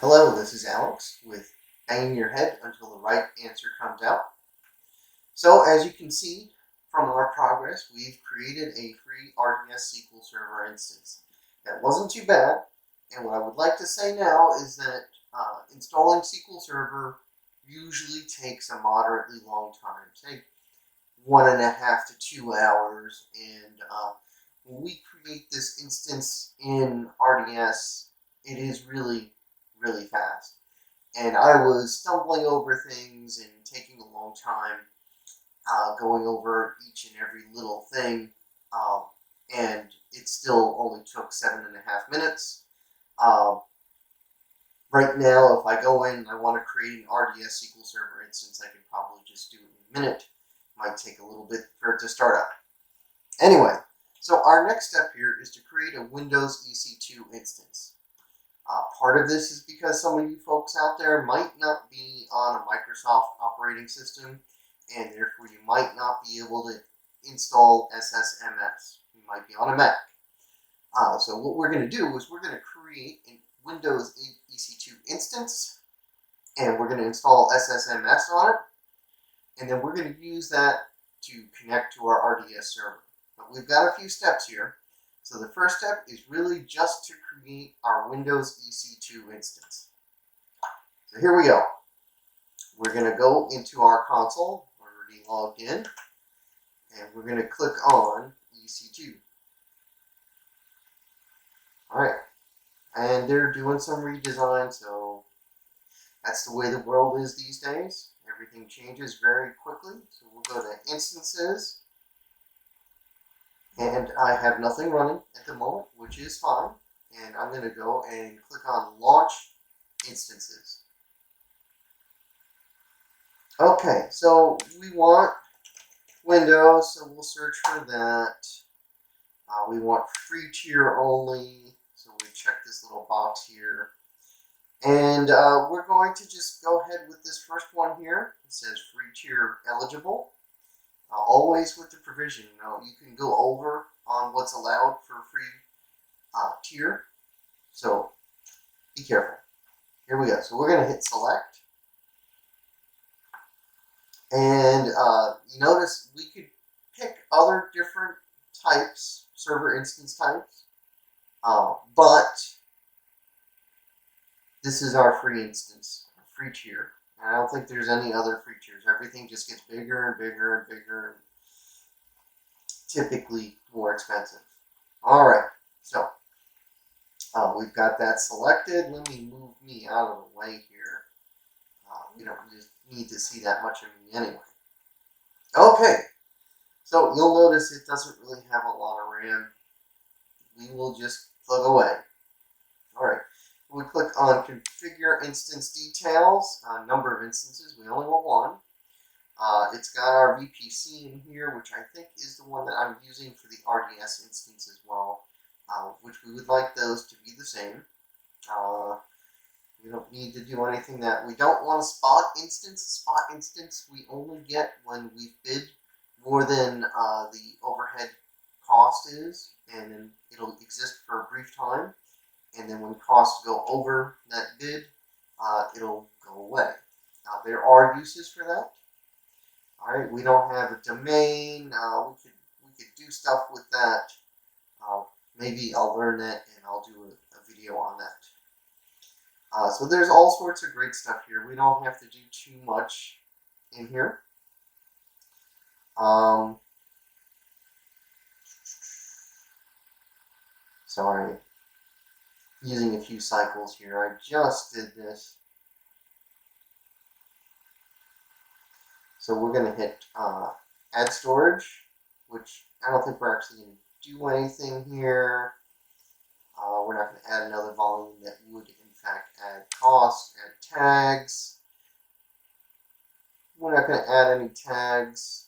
Hello, this is Alex with Bang Your Head Until the Right Answer Comes Out. So as you can see from our progress, we've created a free RDS SQL Server instance. That wasn't too bad, and what I would like to say now is that installing SQL Server usually takes a moderately long time, say 1.5 to 2 hours, and when we create this instance in RDS, it is really fast. And I was stumbling over things and taking a long time going over each and every little thing, and it still only took 7.5 minutes. Right now, if I go in and I want to create an RDS SQL Server instance, I could probably just do it in a minute. Might take a little bit for it to start up. Anyway, so our next step here is to create a Windows EC2 instance. Part of this is because some of you folks out there might not be on a Microsoft operating system, and therefore you might not be able to install SSMS. You might be on a Mac. So what we're going to do is we're going to create a Windows EC2 instance, and we're going to install SSMS on it, and then we're going to use that to connect to our RDS server. But we've got a few steps here. So the first step is really just to create our Windows EC2 instance. So here we go. We're going to go into our console. We're already logged in. And we're going to click on EC2. Alright. And they're doing some redesign, so that's the way the world is these days. Everything changes very quickly. So we'll go to Instances. And I have nothing running at the moment, which is fine. And I'm going to go and click on Launch Instances. Okay, so we want Windows, so we'll search for that. We want free tier only, so we check this little box here. And we're going to just go ahead with this first one here. It says free tier eligible. Always with the provision, you can go over on what's allowed for a free tier, so be careful. Here we go. So we're going to hit select, and you notice we could pick other different types, server instance types, but this is our free instance, our free tier. I don't think there's any other free tiers. Everything just gets bigger and bigger and bigger, and typically more expensive. All right, so we've got that selected. Let me move me out of the way here. We don't just need to see that much of me anyway. Okay, so you'll notice it doesn't really have a lot of RAM. We will just plug away. All right. We click on Configure Instance Details, number of instances. We only want one. It's got our VPC in here, which I think is the one that I'm using for the RDS instance as well, which we would like those to be the same. We don't need to do anything that we don't want a spot instance. Spot instance we only get when we've bid more than the overhead cost is, and then it'll exist for a brief time. And then when costs go over that bid, it'll go away. There are uses for that. All right, we don't have a domain. We could do stuff with that. Maybe I'll learn that and I'll do a video on that. So there's all sorts of great stuff here. We don't have to do too much in here. Sorry. Using a few cycles here. I just did this. So we're going to hit add storage, which I don't think we're actually going to do anything here. We're not going to add another volume that would in fact add cost, add tags. We're not going to add any tags.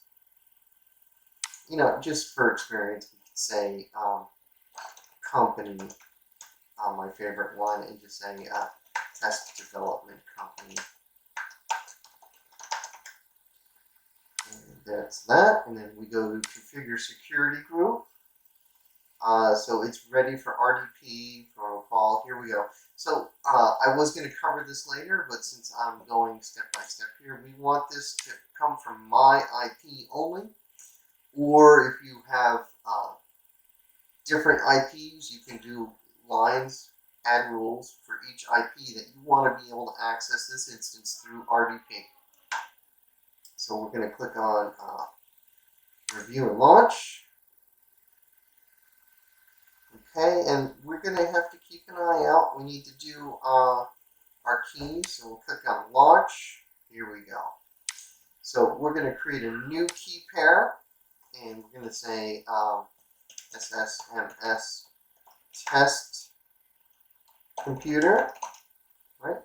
You know, just for experience, we could say company. My favorite one, and just say test development company. And that's that. And then we go to configure security group. So it's ready for RDP protocol. Here we go. So I was going to cover this later, but since I'm going step by step here, we want this to come from my IP only. Or if you have different IPs, you can do lines, add rules for each IP that you want to be able to access this instance through RDP. So we're going to click on Review and Launch. Okay, and we're going to have to keep an eye out. We need to do our keys. So we'll click on Launch. Here we go. So we're going to create a new key pair, and we're going to say SSMS test computer. Right?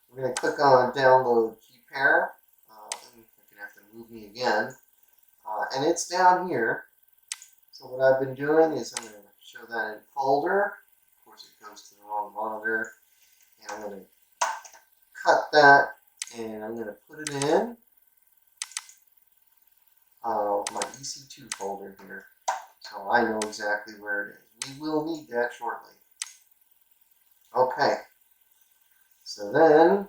We're going to click on Download key pair. I'm going to have to move me again. And it's down here. So what I've been doing is I'm going to show that in folder. Of course, it goes to the wrong monitor. And I'm going to cut that, and I'm going to put it in my EC2 folder here. So I know exactly where it is. We will need that shortly. Okay. So then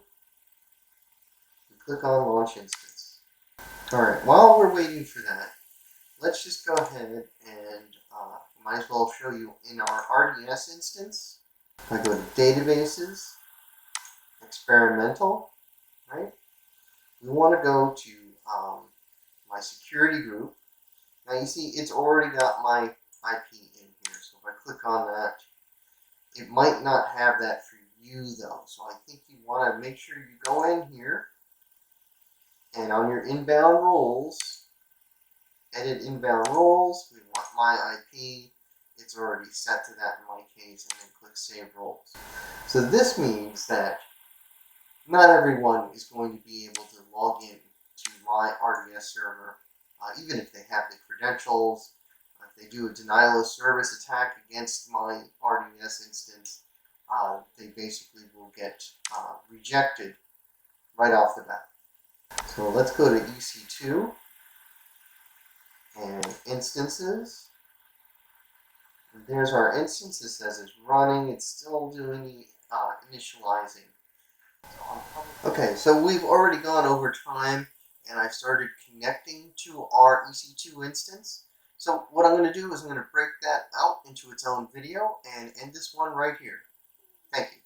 we click on Launch Instance. Alright, while we're waiting for that, let's just go ahead and might as well show you in our RDS instance. If I go to Databases, Experimental, right? We want to go to my security group. Now you see it's already got my IP in here. So if I click on that, it might not have that for you though. So I think you want to make sure you go in here and on your inbound roles, edit inbound roles. We want my IP. It's already set to that in my case, and then click Save Roles. So this means that not everyone is going to be able to log in to my RDS server, even if they have the credentials. If they do a denial of service attack against my RDS instance, they basically will get rejected right off the bat. So let's go to EC2 and Instances. And there's our instance. It says it's running. It's still doing the initializing. Okay, so we've already gone over time, and I started connecting to our EC2 instance. So what I'm going to do is I'm going to break that out into its own video and end this one right here. Thank you.